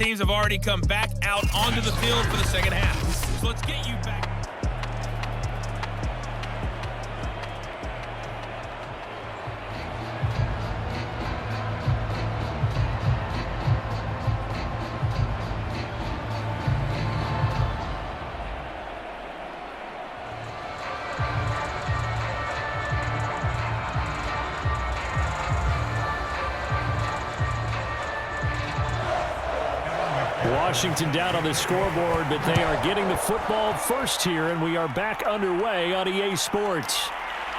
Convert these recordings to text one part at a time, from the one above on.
Teams have already come back out onto the field for the second half. So let's get you back. Washington down on the scoreboard, but they are getting the football first here, and we are back underway on EA Sports.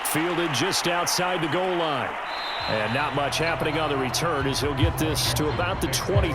Fielded just outside the goal line. And not much happening on the return as he'll get this to about the 23.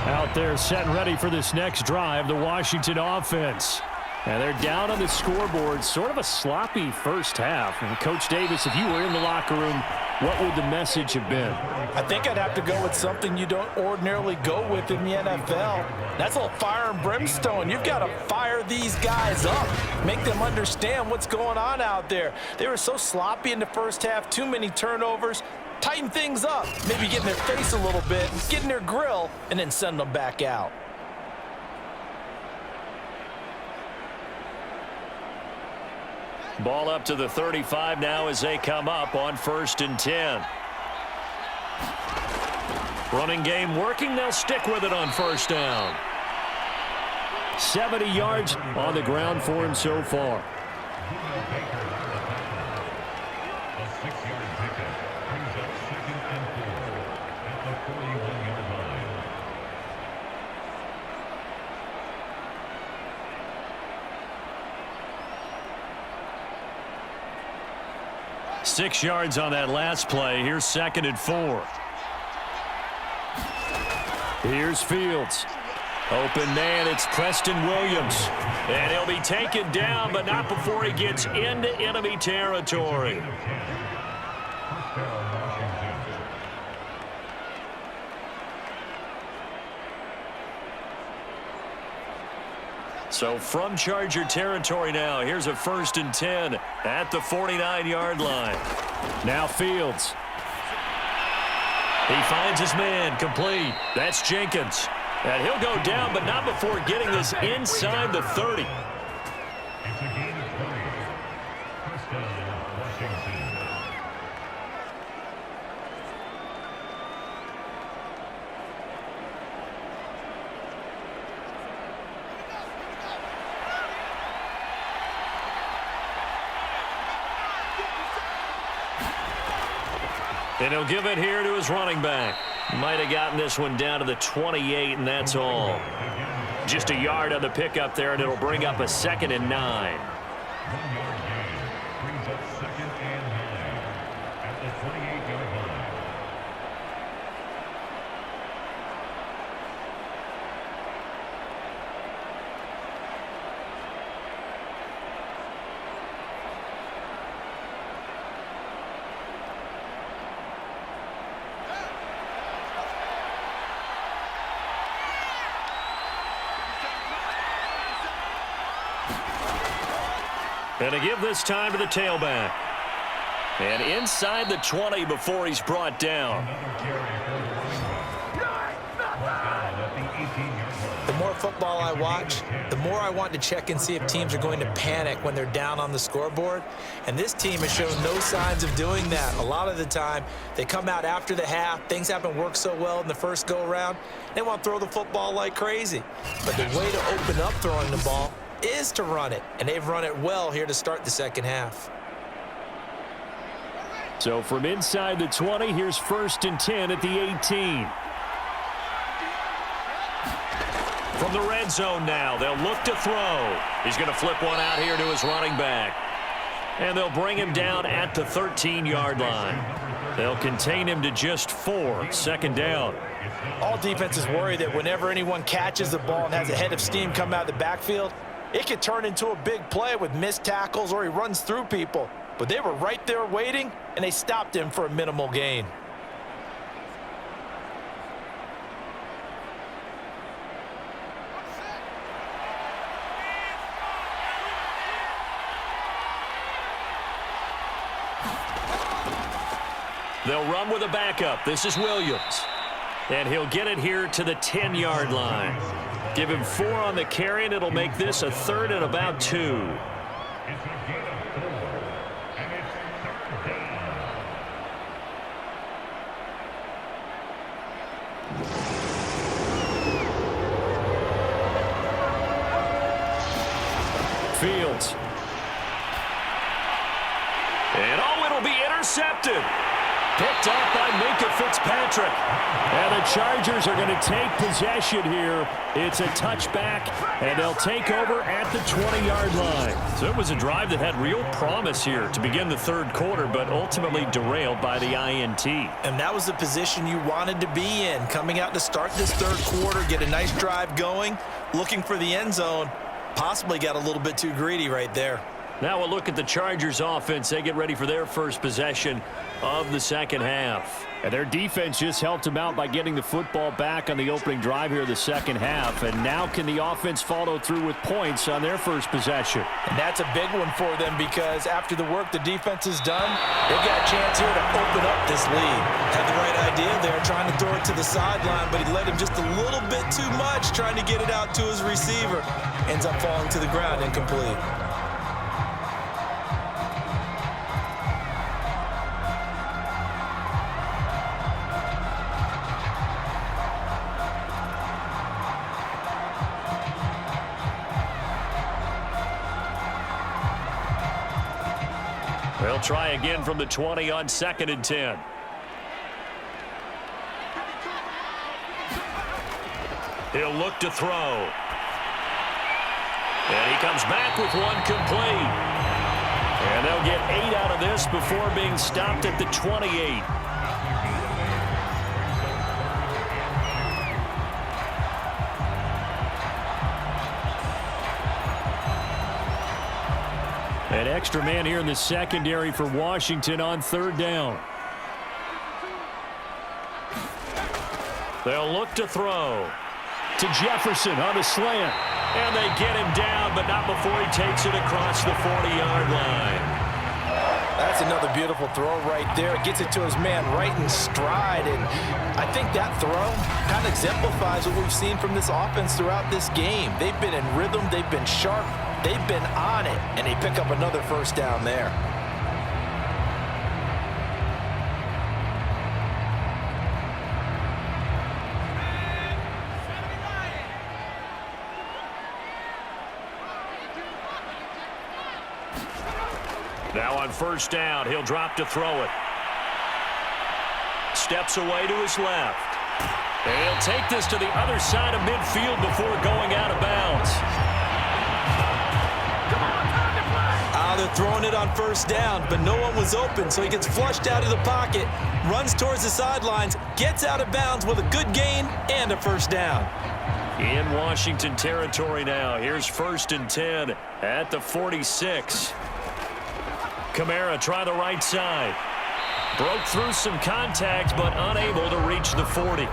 Out there set and ready for this next drive, the Washington offense. And they're down on the scoreboard, sort of a sloppy first half. And Coach Davis, if you were in the locker room, what would the message have been? I think I'd have to go with something you don't ordinarily go with in the NFL. That's a little fire and brimstone. You've got to fire these guys up, make them understand what's going on out there. They were so sloppy in the first half, too many turnovers. Tighten things up, maybe get in their face a little bit, get in their grill, and then send them back out. Ball up to the 35 now as they come up on 1st and 10. Running game working. They'll stick with it on 1st down. 70 yards on the ground for him so far. 6 yards on that last play. Here's 2nd and 4. Here's Fields. Open man, it's Preston Williams. And he'll be taken down, but not before he gets into enemy territory. So from Charger territory now, here's a 1st and 10 at the 49-yard line. Now Fields. He finds his man, complete. That's Jenkins. And he'll go down, but not before getting this inside the 30. It's a gain of 20. First down, Washington. And he'll give it here to his running back. Might have gotten this one down to the 28, and that's all. Just a yard on the pickup there, and it'll bring up a 2nd and 9. 1 yard gain brings up 2nd and 9 at the 28-yard line. And to give this time to the tailback. And inside the 20 before he's brought down. The more football I watch, the more I want to check and see if teams are going to panic when they're down on the scoreboard. And this team has shown no signs of doing that. A lot of the time, they come out after the half. Things haven't worked so well in the first go-around. They want to throw the football like crazy. But the way to open up throwing the ball is to run it, and they've run it well here to start the second half. So from inside the 20, here's 1st and 10 at the 18. From the red zone now, they'll look to throw. He's going to flip one out here to his running back. And they'll bring him down at the 13-yard line. They'll contain him to just 4, 2nd down. All defenses worry that whenever anyone catches the ball and has a head of steam come out of the backfield, it could turn into a big play with missed tackles or he runs through people. But they were right there waiting, and they stopped him for a minimal gain. They'll run with a backup. This is Williams. And he'll get it here to the 10-yard line. Give him 4 on the carry, and it'll make this a 3rd and about 2. It's a gain of 4, and it's 3rd down. Fields. And it'll be intercepted. Picked up by Minka Fitzpatrick. And the Chargers are going to take possession here. It's a touchback, and they'll take over at the 20-yard line. So it was a drive that had real promise here to begin the 3rd quarter, but ultimately derailed by the INT. And that was the position you wanted to be in, coming out to start this 3rd quarter, get a nice drive going, looking for the end zone. Possibly got a little bit too greedy right there. Now we'll look at the Chargers offense. They get ready for their first possession of the 2nd half. And their defense just helped them out by getting the football back on the opening drive here of the 2nd half. And now can the offense follow through with points on their first possession? And that's a big one for them because after the work the defense has done, they've got a chance here to open up this lead. Had the right idea there, trying to throw it to the sideline, but he led him just a little bit too much, trying to get it out to his receiver. Ends up falling to the ground, incomplete. They'll try again from the 20 on 2nd and 10. He'll look to throw. And he comes back with one complete. And they'll get 8 out of this before being stopped at the 28. An extra man here in the secondary for Washington on 3rd down. They'll look to throw. To Jefferson on a slant. And they get him down, but not before he takes it across the 40-yard line. That's another beautiful throw right there. Gets it to his man right in stride. And I think that throw kind of exemplifies what we've seen from this offense throughout this game. They've been in rhythm. They've been sharp. They've been on it. And they pick up another 1st down there. Now on 1st down, he'll drop to throw it. Steps away to his left. And he'll take this to the other side of midfield before going out of bounds. They're throwing it on 1st down, but no one was open, so he gets flushed out of the pocket, runs towards the sidelines, gets out of bounds with a good gain and a 1st down. In Washington territory now. Here's 1st and 10 at the 46. Kamara try the right side. Broke through some contact, but unable to reach the 40.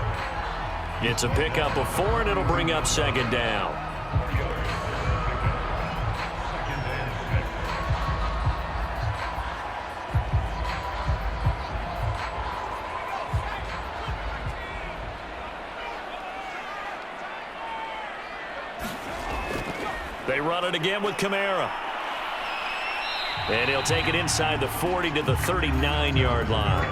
It's a pickup of 4, and it'll bring up 2nd down. They run it again with Kamara. And he'll take it inside the 40 to the 39-yard line.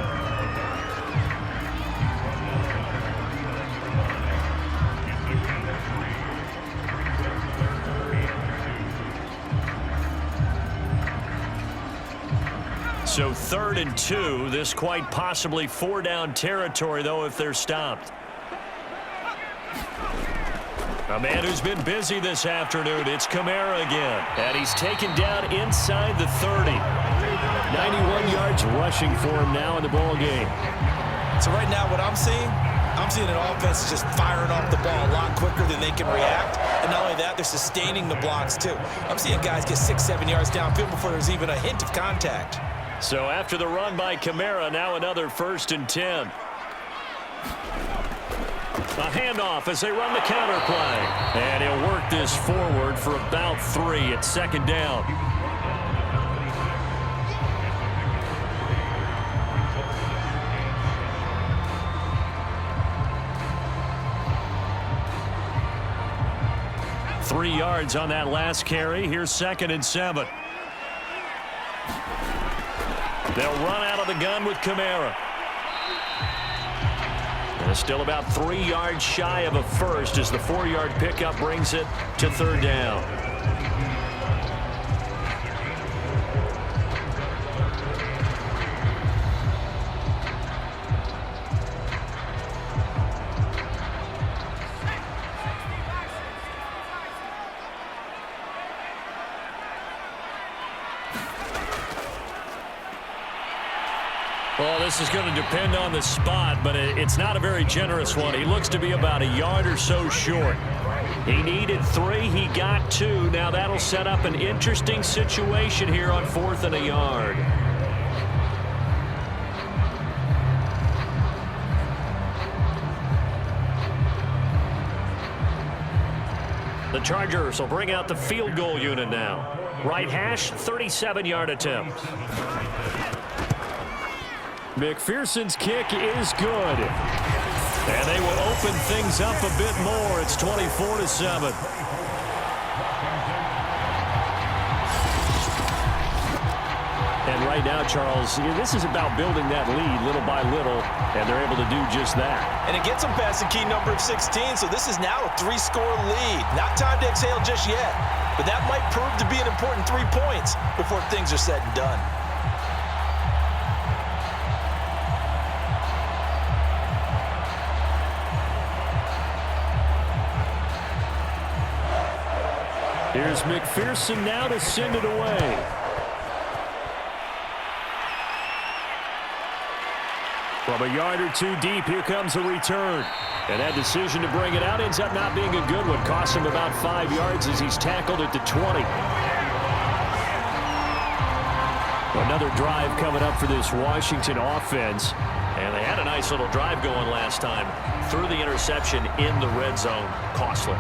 So 3rd and 2. This quite possibly 4-down territory, though, if they're stopped. A man who's been busy this afternoon. It's Kamara again. And he's taken down inside the 30. 91 yards rushing for him now in the ball game. So right now what I'm seeing an offense just firing off the ball a lot quicker than they can react. And not only that, they're sustaining the blocks too. I'm seeing guys get 6-7 yards downfield before there's even a hint of contact. So after the run by Kamara, now another 1st and 10. A handoff as they run the counter play. And he'll work this forward for about 3 at 2nd down. 3 yards on that last carry. Here's 2nd and 7. They'll run out of the gun with Kamara. And it's still about 3 yards shy of a first as the 4-yard pickup brings it to 3rd down. Well, this is going to depend on the spot, but it's not a very generous one. He looks to be about a yard or so short. He needed 3. He got 2. Now that'll set up an interesting situation here on 4th and a yard. The Chargers will bring out the field goal unit now. Right hash, 37-yard attempt. McPherson's kick is good. And they will open things up a bit more. It's 24-7. And right now, Charles, this is about building that lead little by little, and they're able to do just that. And it gets them past the key number of 16, so this is now a 3-score lead. Not time to exhale just yet, but that might prove to be an important 3 points before things are said and done. Here's McPherson now to send it away. From a yard or 2 deep, here comes a return. And that decision to bring it out ends up not being a good one. Costs him about 5 yards as he's tackled at the 20. Another drive coming up for this Washington offense. And they had a nice little drive going last time. Threw the interception in the red zone. Costly.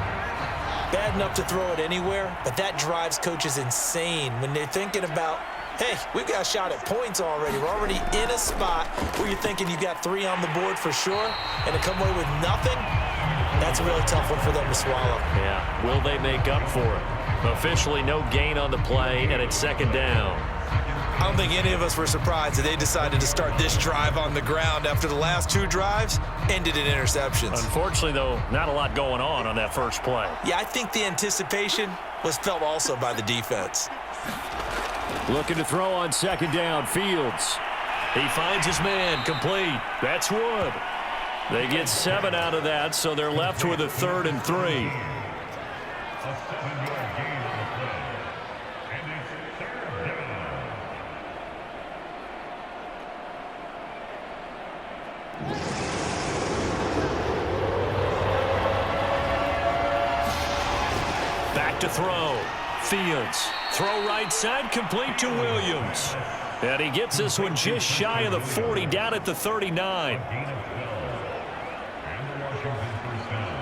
Bad enough to throw it anywhere, but that drives coaches insane when they're thinking about, hey, we've got a shot at points already. We're already in a spot where you're thinking you got 3 on the board for sure, and to come away with nothing, that's a really tough one for them to swallow. Yeah, will they make up for it? Officially no gain on the play, and it's 2nd down. I don't think any of us were surprised that they decided to start this drive on the ground after the last 2 drives ended in interceptions. Unfortunately, though, not a lot going on that first play. Yeah, I think the anticipation was felt also by the defense. Looking to throw on 2nd down, Fields. He finds his man, complete. That's Wood. They get 7 out of that, so they're left with a 3rd and 3. A 7-yard gain on the play. And it's 3rd down. Back to throw. Fields. Throw right side, complete to Williams. And he gets this one just shy of the 40, down at the 39. Gain of 12. And the Washington first down.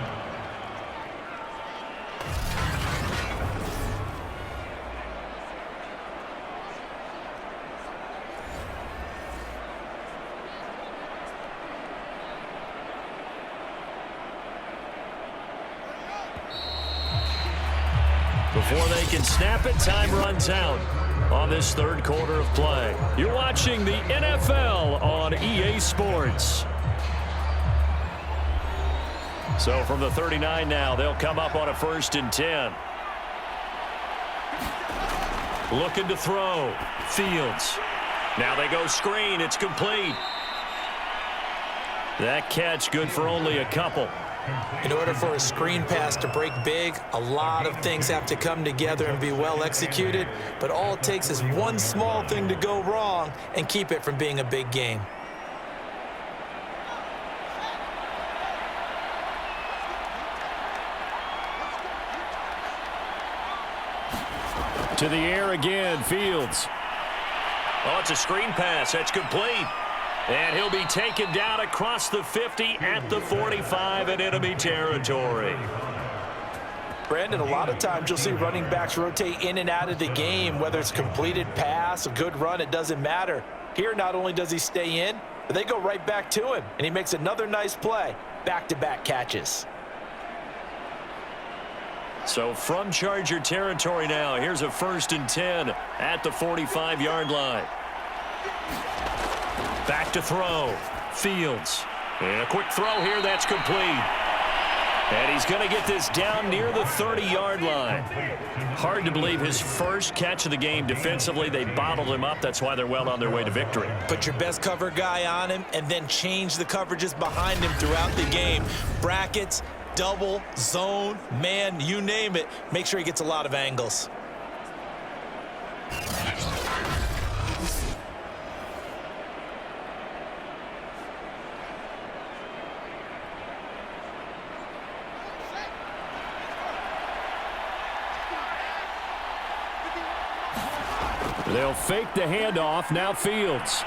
Before they can snap it, time runs out on this 3rd quarter of play. You're watching the NFL on EA Sports. So from the 39 now, they'll come up on a 1st and 10. Looking to throw. Fields. Now they go screen. It's complete. That catch good for only a couple. In order for a screen pass to break big, a lot of things have to come together and be well executed, but all it takes is one small thing to go wrong and keep it from being a big game. To the air again, Fields. Oh, it's a screen pass. That's complete. And he'll be taken down across the 50 at the 45 in enemy territory. Brandon, a lot of times you'll see running backs rotate in and out of the game, whether it's completed pass, a good run, it doesn't matter. Here, not only does he stay in, but they go right back to him, and he makes another nice play. Back-to-back catches. So from Charger territory now, here's a 1st and 10 at the 45-yard line. Back to throw. Fields. And a quick throw here. That's complete. And he's going to get this down near the 30-yard line. Hard to believe his first catch of the game defensively. They bottled him up. That's why they're well on their way to victory. Put your best cover guy on him and then change the coverages behind him throughout the game. Brackets, double, zone, man, you name it. Make sure he gets a lot of angles. They'll fake the handoff. Now Fields.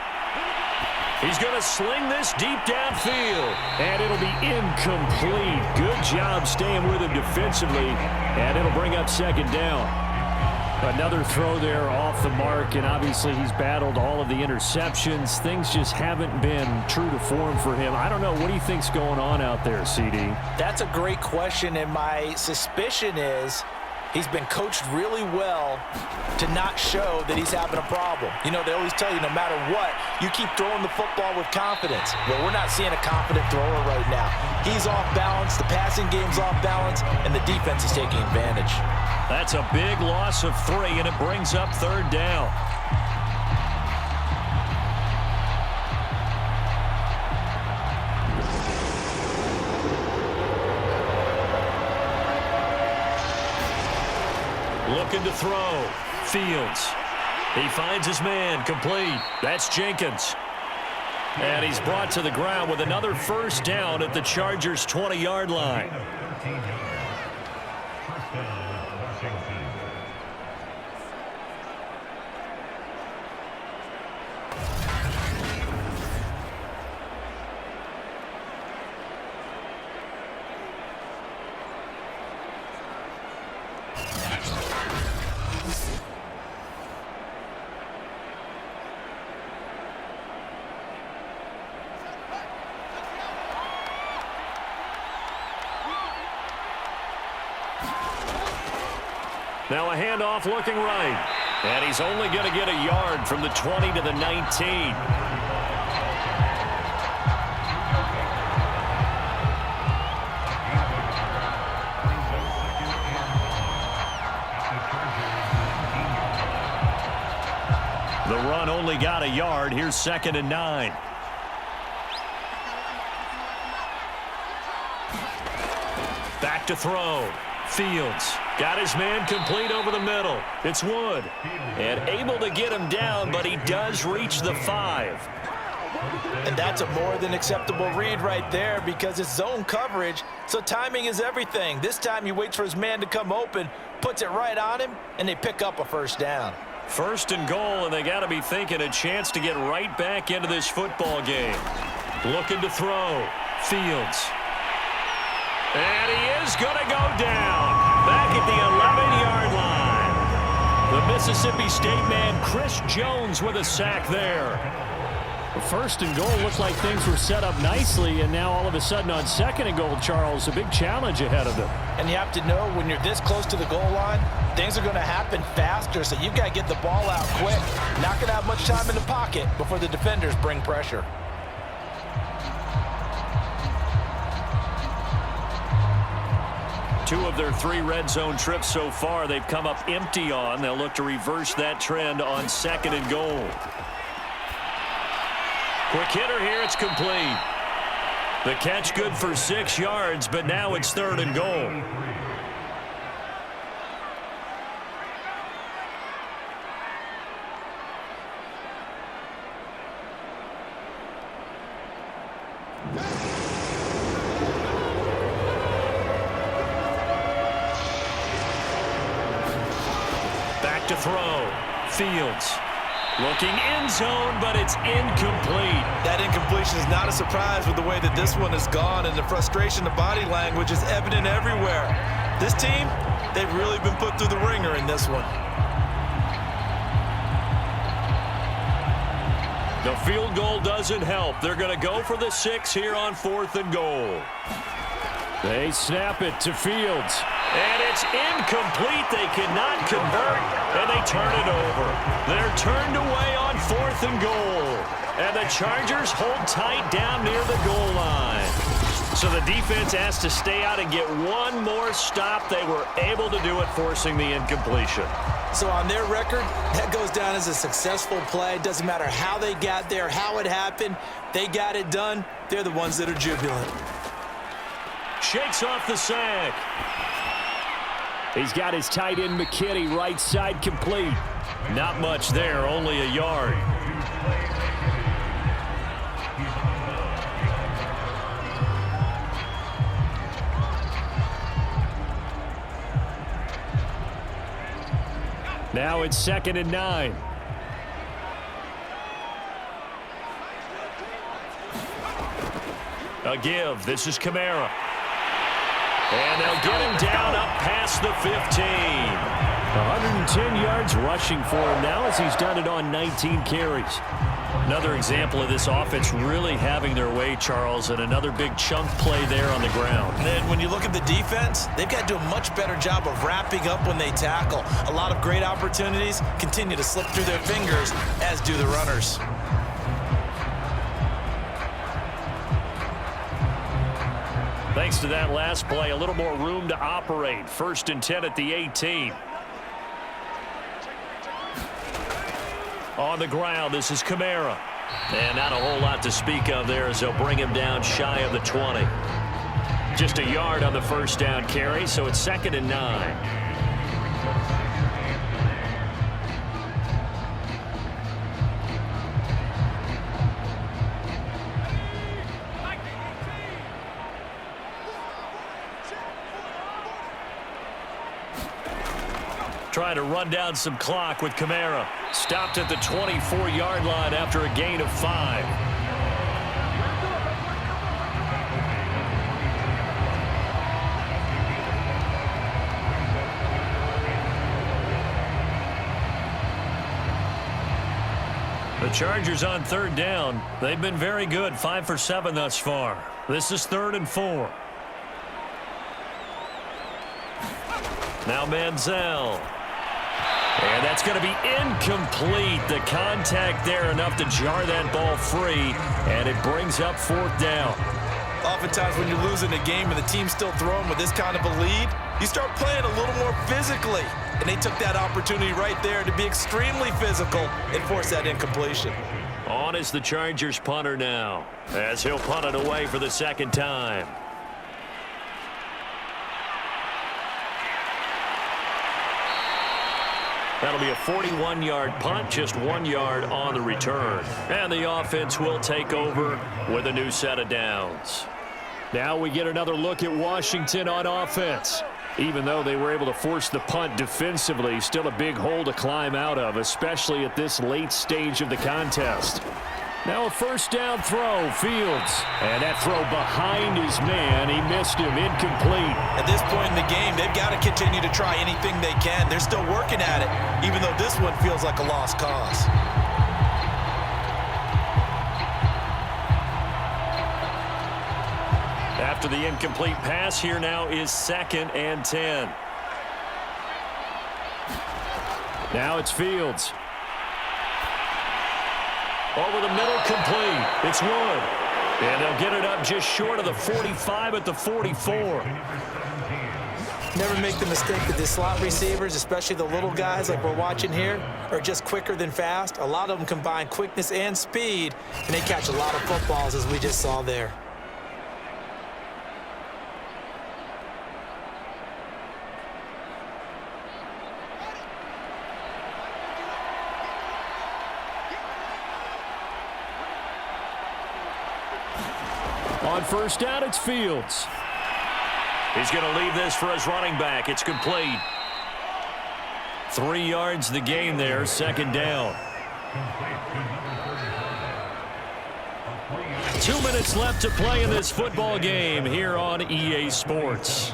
He's going to sling this deep downfield. And it'll be incomplete. Good job staying with him defensively. And it'll bring up 2nd down. Another throw there off the mark. And obviously he's battled all of the interceptions. Things just haven't been true to form for him. I don't know. What do you think's going on out there, CD? That's a great question. And my suspicion is he's been coached really well to not show that he's having a problem. You know, they always tell you no matter what, you keep throwing the football with confidence. Well, we're not seeing a confident thrower right now. He's off balance, the passing game's off balance, and the defense is taking advantage. That's a big loss of 3, and it brings up 3rd down. Looking to throw. Fields. He finds his man. Complete. That's Jenkins. And he's brought to the ground with another 1st down at the Chargers' 20-yard line. 13 yards. First down, Washington. Now a handoff looking right. And he's only going to get a yard from the 20 to the 19. The run only got a yard. Here's 2nd and 9. Back to throw. Fields got his man complete over the middle. It's Wood. And able to get him down, but he does reach the 5. And that's a more than acceptable read right there because it's zone coverage, so timing is everything. This time he waits for his man to come open, puts it right on him, and they pick up a 1st down. 1st and goal, and they got to be thinking a chance to get right back into this football game. Looking to throw. Fields. And he is going to go down back at the 11-yard line. The Mississippi State man, Chris Jones, with a sack there. The 1st and goal looked like things were set up nicely, and now all of a sudden on 2nd and goal, Charles, a big challenge ahead of them. And you have to know when you're this close to the goal line, things are going to happen faster, so you've got to get the ball out quick. Not going to have much time in the pocket before the defenders bring pressure. Two of their 3 red zone trips so far, they've come up empty on. They'll look to reverse that trend on 2nd and goal. Quick hitter here, it's complete. The catch good for 6 yards, but now it's 3rd and goal. Back to throw. Fields. Looking end zone, but it's incomplete. That incompletion is not a surprise with the way that this one has gone, and the frustration, the body language is evident everywhere. This team, they've really been put through the ringer in this one. The field goal doesn't help. They're going to go for the 6 here on 4th and goal. They snap it to Fields. And it's incomplete. They cannot convert, and they turn it over. They're turned away on 4th and goal. And the Chargers hold tight down near the goal line. So the defense has to stay out and get one more stop. They were able to do it, forcing the incompletion. So on their record, that goes down as a successful play. Doesn't matter how they got there, how it happened. They got it done. They're the ones that are jubilant. Shakes off the sack. He's got his tight end McKinney right side complete. Not much there, only a yard. Now it's 2nd and 9. A give. This is Kamara. And they'll get him down up past the 15. 110 yards rushing for him now as he's done it on 19 carries. Another example of this offense really having their way, Charles, and another big chunk play there on the ground. And then when you look at the defense, they've got to do a much better job of wrapping up when they tackle. A lot of great opportunities continue to slip through their fingers, as do the runners. Thanks to that last play, a little more room to operate. 1st and 10 at the 18. On the ground, this is Kamara. And not a whole lot to speak of there as they'll bring him down shy of the 20. Just a yard on the first down carry, so it's 2nd and 9. Trying to run down some clock with Kamara. Stopped at the 24-yard line after a gain of 5. The Chargers on 3rd down. They've been very good, 5 for 7 thus far. This is 3rd and 4. Now Manziel. And that's going to be incomplete. The contact there enough to jar that ball free, and it brings up 4th down. Oftentimes when you're losing a game and the team's still throwing with this kind of a lead, you start playing a little more physically. And they took that opportunity right there to be extremely physical and force that incompletion. On is the Chargers punter now, as he'll punt it away for the 2nd time. That'll be a 41-yard punt, just 1 yard on the return. And the offense will take over with a new set of downs. Now we get another look at Washington on offense. Even though they were able to force the punt defensively, still a big hole to climb out of, especially at this late stage of the contest. Now a 1st down throw, Fields. And that throw behind his man, he missed him, incomplete. At this point in the game, they've got to continue to try anything they can. They're still working at it, even though this one feels like a lost cause. After the incomplete pass, here now is 2nd and 10. Now it's Fields. Over the middle, complete. It's Wood. And they'll get it up just short of the 45 at the 44. Never make the mistake that the slot receivers, especially the little guys like we're watching here, are just quicker than fast. A lot of them combine quickness and speed, and they catch a lot of footballs, as we just saw there. On 1st down, it's Fields. He's going to leave this for his running back. It's complete. 3 yards the gain there, 2nd down. 2 minutes left to play in this football game here on EA Sports.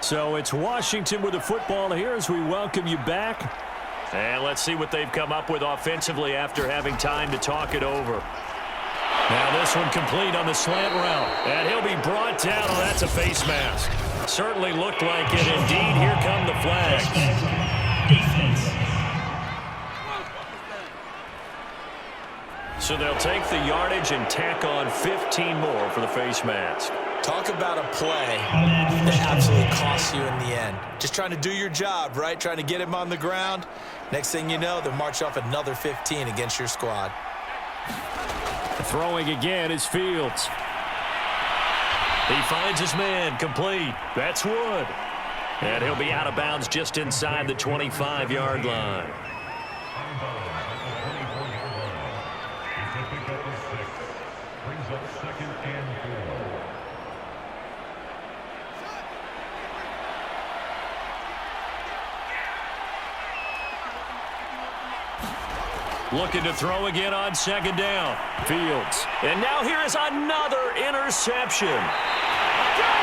So it's Washington with the football here as we welcome you back. And let's see what they've come up with offensively after having time to talk it over. Now this one complete on the slant route. And he'll be brought down. Oh, that's a face mask. Certainly looked like it. Indeed, here come the flags. So they'll take the yardage and tack on 15 more for the face mask. Talk about a play that absolutely costs you in the end. Just trying to do your job, right? Trying to get him on the ground. Next thing you know, they'll march off another 15 against your squad. Throwing again is Fields. He finds his man, complete. That's Wood. And he'll be out of bounds just inside the 25-yard line. Brings up 2nd and 4. Looking to throw again on 2nd down. Fields. And now here is another interception.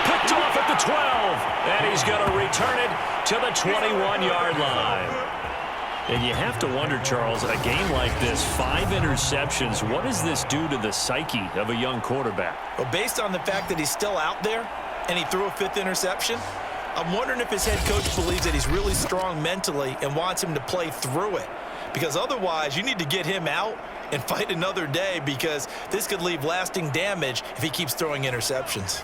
Picked off at the 12. And he's going to return it to the 21-yard line. And you have to wonder, Charles, a game like this, 5 interceptions, what does this do to the psyche of a young quarterback? Well, based on the fact that he's still out there and he threw a 5th interception, I'm wondering if his head coach believes that he's really strong mentally and wants him to play through it. Because otherwise, you need to get him out and fight another day, because this could leave lasting damage if he keeps throwing interceptions.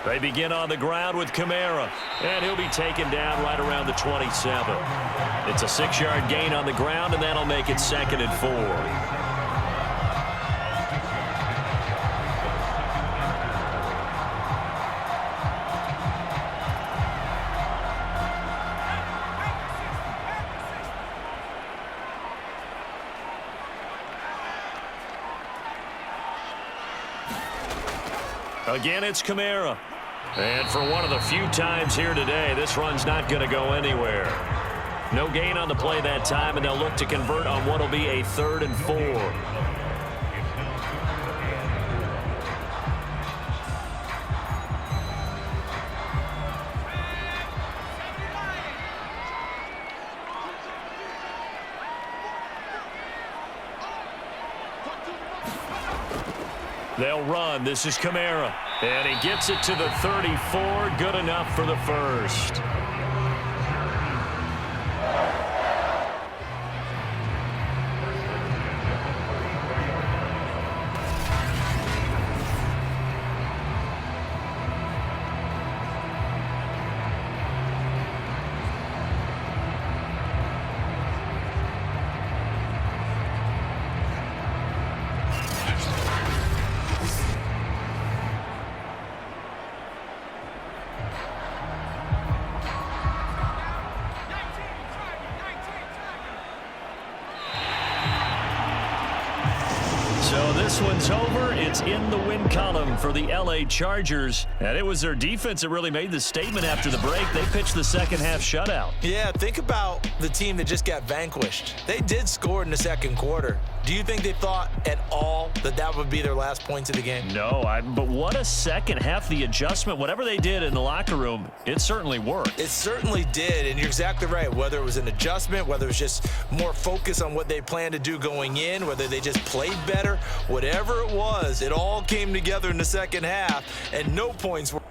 They begin on the ground with Kamara, and he'll be taken down right around the 27. It's a 6-yard gain on the ground, and that'll make it 2nd and 4. Again, it's Kamara. And for one of the few times here today, this run's not going to go anywhere. No gain on the play that time, and they'll look to convert on what will be a 3rd and 4. They'll run. This is Kamara. And he gets it to the 34. Good enough for the first. So this one's over. It's in the win column for the LA Chargers. And it was their defense that really made the statement after the break. They pitched the second-half shutout. Yeah, think about the team that just got vanquished. They did score in the second quarter. Do you think they thought at all that that would be their last points of the game? No, but what a second half. The adjustment, whatever they did in the locker room, it certainly worked. It certainly did, and you're exactly right. Whether it was an adjustment, whether it was just more focus on what they planned to do going in, whether they just played better, whatever it was, it all came together in the second half, and no points were